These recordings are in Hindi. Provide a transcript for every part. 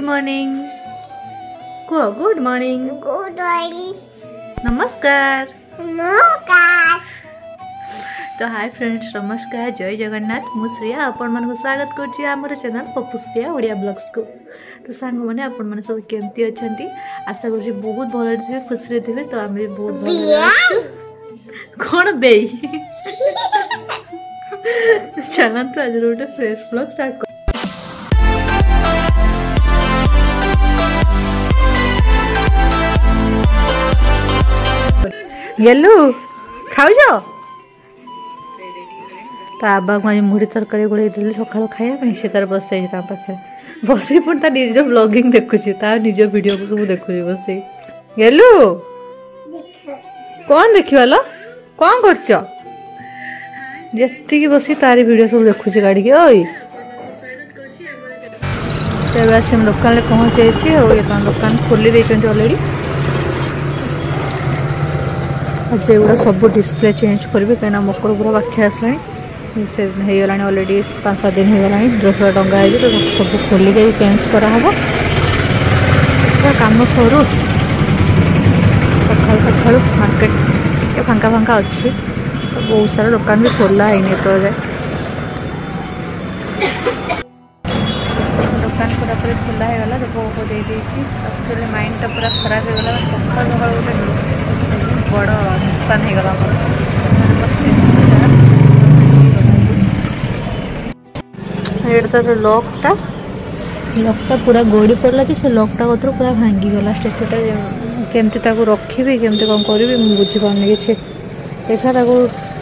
मॉर्निंग को गुड मॉर्निंग नमस्कार नमस्कार। तो हाय फ्रेंड्स नमस्कार जय जगन्नाथ मु श्रेया आपण मन को स्वागत करछि हमर चैनल पप्पू श्रेया ओडिया ब्लॉग्स को। तो सांग माने आपण मन सब केमती अछंती आशा करछि बहुत भले थे खुश रे थे। तो हम बहुत भले कोन बेई चलन तो आज रोटे फ्रेश ब्लॉग स्टार्ट येलु खाऊ जो तो आबा को मुढ़ी तरकारी गोड़े देली सकाळ खाया से तार बस जाई पाखे बसी पुण ता निज ब्लॉगिंग देखुची ता निज वीडियो को सब देखुची बसी येलु कौन देखिवालो कौन करछ जत्ती की बसी तारी वीडियो सब देखुची गाड़ी के ओई तेबे से हम दुकान ले पहुंच जाई और ये दुकान खोली देछन ऑलरेडी आज एगुड़ा सब डिस्प्ले चेंज करेंगे कहीं मकर पूरा बाकी आसला से होगा ऑलरेडी 5-7 दिन होगा ड्रेस डंगा है तो सब खोल के चेंज कराव कम सरू सका सका मार्केट फांका फांका अच्छी तो बहुत सारा दुकान भी खोला है तो जाए दुकान पूरा पूरी खोला होगा तो दे माइंड टा पूरा खराब होगा सका सका बड़ नुकसान हो गला तो लॉकटा पूरा गोड़ी पड़ला से लॉकटा कतर पूरा भांगी गला स्टेचुटा केमती रखी केमती कौन करी बुझी पानी कि देखा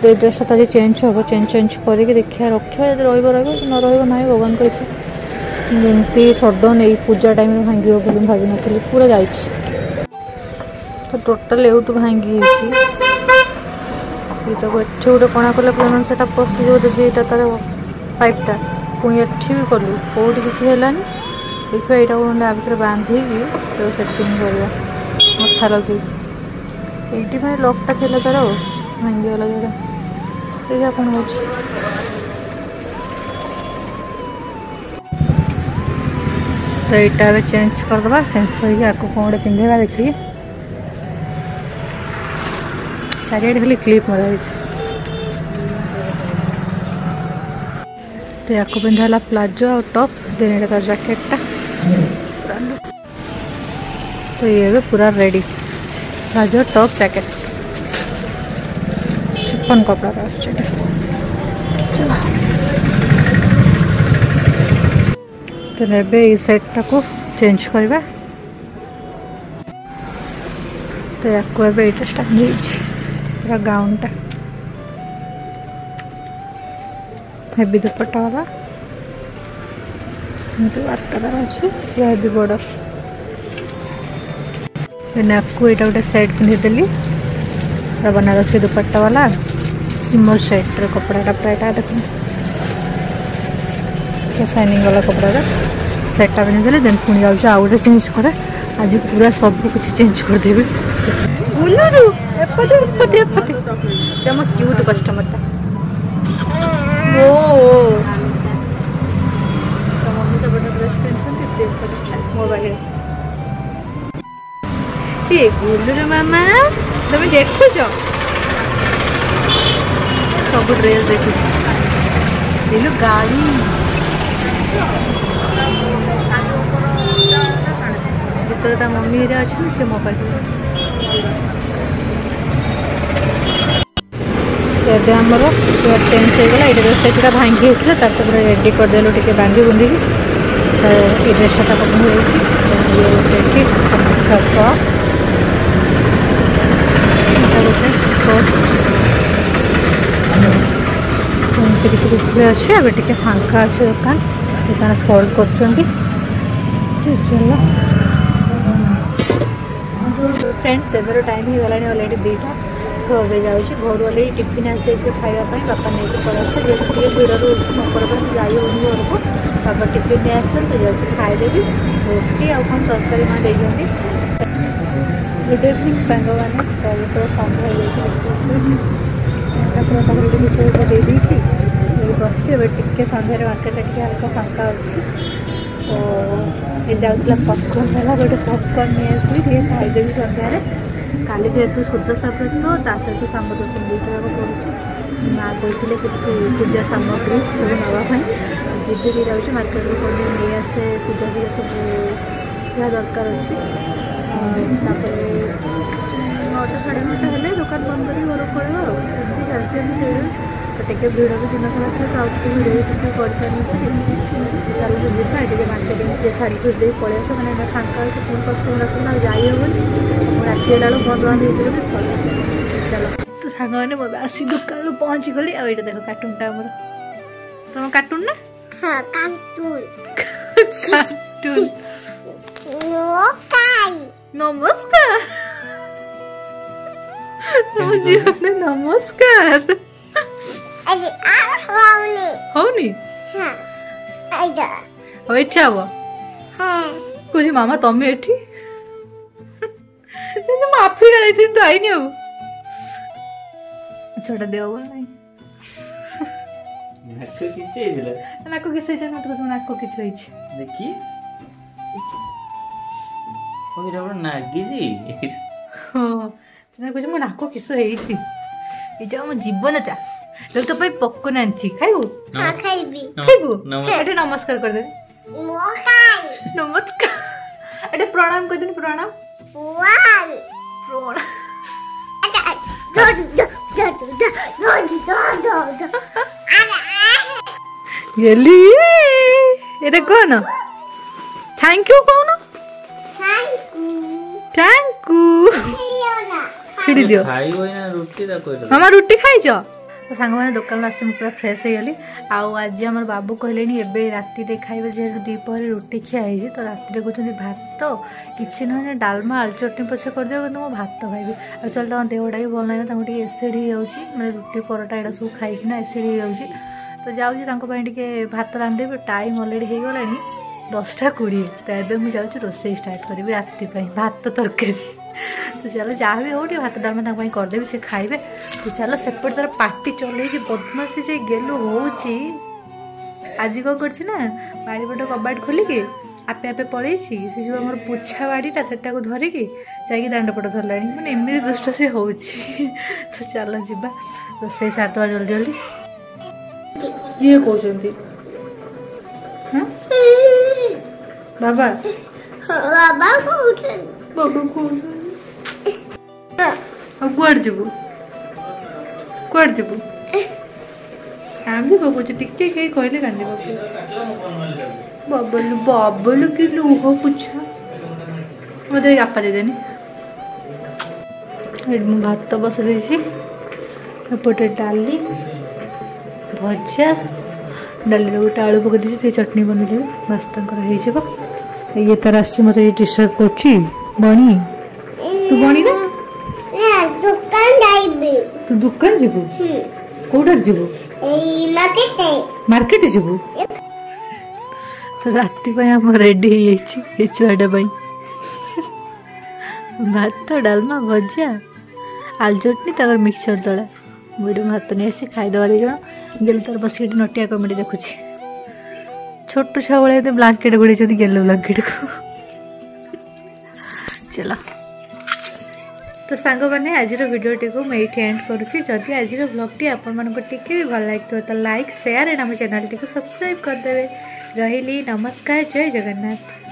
ड्रेसटा आज चेंज हम चेंज करके देखा रखा जब रही न रहा भगवान को इच्छा जमी सडन यही पूजा टाइम भांग बोली भावी नी पूरा जा तो टोटाल एवटू भांगी तो गोटे कणा कले पुणी से पशि जो तार पाइपटा पुणी एठी भी कलु कौटी किसी है देखिए यहाँ भितर बांधिकी तो सेटिंग करवा मथा लगे ये मैं लकटा थी तार भांगीगला जो देखिए कौन हो तो यहाँ चेंज करदे चेंज करके आपको कौन गोटे पिंधेगा देखिए चारियाडे खाली क्लिप मरा तो या पिंधा प्लाजो और टॉप दिन तार जैकेटा तो ये पूरा रेडी प्लाजो टॉप जैकेट चिपन कपड़ा चलो तो ये सेटा को चेंज करवा तो या पूरा गाउनटा हेवी दुपट्टा वाला वार्तार अच्छे हेवी बॉर्डर आपको यहाँ गोटे सेट पिंधिदेली बनारसी दुपट्टा वाला सिमर सेट कपड़ा प्रायटा देख साइनिंग वाला कपड़ा सेटा पिंधिदेली देन पुणी जाऊँ आउ गोटे चेंज करे आज पूरा सब कुछ चेंज करदेवी क्यूट कस्टमर मम्मी सब ड्रेस पिंधुन मोबाइल गुलू मामा तुम देखुच सब ड्रेस देखु गाड़ी भर मम्मी अच्छे से मोबाइल तो आमर चेंज होगा ये ड्रेसटा जोटा भांगी होता पूरा रेडी करदेलु टे बांधी बुंदी ये ड्रेसटा किसी डिस्प्ले अच्छे अब टे फांका अच्छे दुकान दुकान फोल्ड कर चलो फ्रेंड्स एवर टाइम ही गला ऑलरेडी 2टा तो अभी जाऊँ घर वाले टिफिन आसे खावाई बापा नहीं पड़े जेहतु भिड़ रोज मकर पर जाई हो घर को बापा टिफिन नहीं आस तो जाऊँ खाईदेवी रोटी आउ कौन तरकारी माँ देती गुड इवनिंग सांग मैंने तो सन्ध्या हो दे बस टे सन्धार मार्केट टे हल्का फांका अच्छी तो ये जाऊला पपकर्न है गोटे पपकर्न नहीं आसली टे खाईदेवी सन्धार काली जेहेतु सुदशा व्रत ता सहित सांब दशमी दुईटा पड़ुଛି माँ कहते किसी पूजा सामग्री सब नापी जीविकी जाऊँगी मार्केट को नहीं आसे पूजा पूजा सब जहाँ दरकार अच्छी 9टा 9:30 हेल्ले दुकान बंद कर घर पड़े चलती टे भिड़ भी दिन सारा थे तो भिड़ भी किसी चलो जीवा टे मार्केट शाढ़ी फिर पलि आस मैंने फाँका पुणी कस्टमर आस जाई हेनी राति बेला बंद बंद होते सर चलो तो सांग मैंने मैं आसी दुकान पहुँची गली आईटा देख कार्टूनटा आमर तुम कार्टून ना हाँ कार्टून कार्टून नमस्कार नमस्कार हौनी अब एठी आव कुछ मामा तमे एठी माफी गई तो आईनी अब छोटा देव बोल नहीं नाको किसी ना तो नाको किछ होइछ देखी ओइरा बड़ नागी जी हां ना कुछ मो नाको किछ होइछ इजा मो जीवन चा लोग तो पपकर्न आंची खाइबू हाँ खाइबी खाइबू एटे नमस्कार कर दे नमस्कार एटे प्रणाम कर दे प्रणाम प्रणाम गेली एटा कोन थैंक यू कोन थैंक यू छिड़ी दियो खाइबो ना रोटी दा कोइ मामा रोटी खाइजो तो सांग मैंने दुकान आसी पूरा फ्रेश हो गली आज आम बाबू कहले एवं राति खाइबे जेहतु दीपहर रोटी खियाई तो राति कहते भात किसी ना डालमा आलू चटनी पछे कर दियो कि भात खाइबी आ चल देहटा भी भल ना एसिड हो जाए रुटी परोटा यहाँ सब खाइकिना एसिड हो जाए तो जाऊँगी भात रांधेबी टाइम अलरेडी हो गला 10:20 तो एवं मुझे रोसे स्टार्ट करी राति भात तरकारी तो चलो जहाँ भी हो भात डालमा करदेवी से खाइबे तो चलो सेपट तार पार्टी चल बदमाशी जे गेलु हो आज कौन कर बाड़ी पट कबाट खोलिकी आपे आपे पलि से जो आम पोछा बाड़ीटा से धरिकी जाकि दांडपट धरला मैंने एमती दुष्ट से हो तो चलो जीवा रोसे सारदवा जल्दी जल्दी ये कहते बाबा बाबा बाबा कुआड़ जीवु कुआड़ जीवु कांदी पकाउछ टिके के कहले कांदी पकाउ बबलू बबलू की लुह पुछा मते आपा दे देनी मु भात बस देछि एपटे डाली भजा डाली गोटे आलू पकई देछि चटनी बनईदेवी बास तंकर हो ये तार आसी मत डिस्टर्ब कर बणी तू बणी ना तू दुकान जीवु कोडार जीवु मार्केट जीवु तो राति हम रेडी हो छुआटा भात डालमा भजा आलू चटनी तक मिक्सचर दला मुझे भात नहीं आसी खाईदे दिजन गेल तार बस नटिया कमेडी देखुची छोट छुआ भाई ब्लांकेट गोड़े गेल ब्लांकेट को चलो तो सांग मैंने आज भिडियोटी को मैं ये एंड करुँची जदि आज ब्लॉगटी आपको भी भल लगे तो लाइक शेयर एंड आम चैनल टी सब्सक्राइब करदे रही नमस्कार जय जगन्नाथ।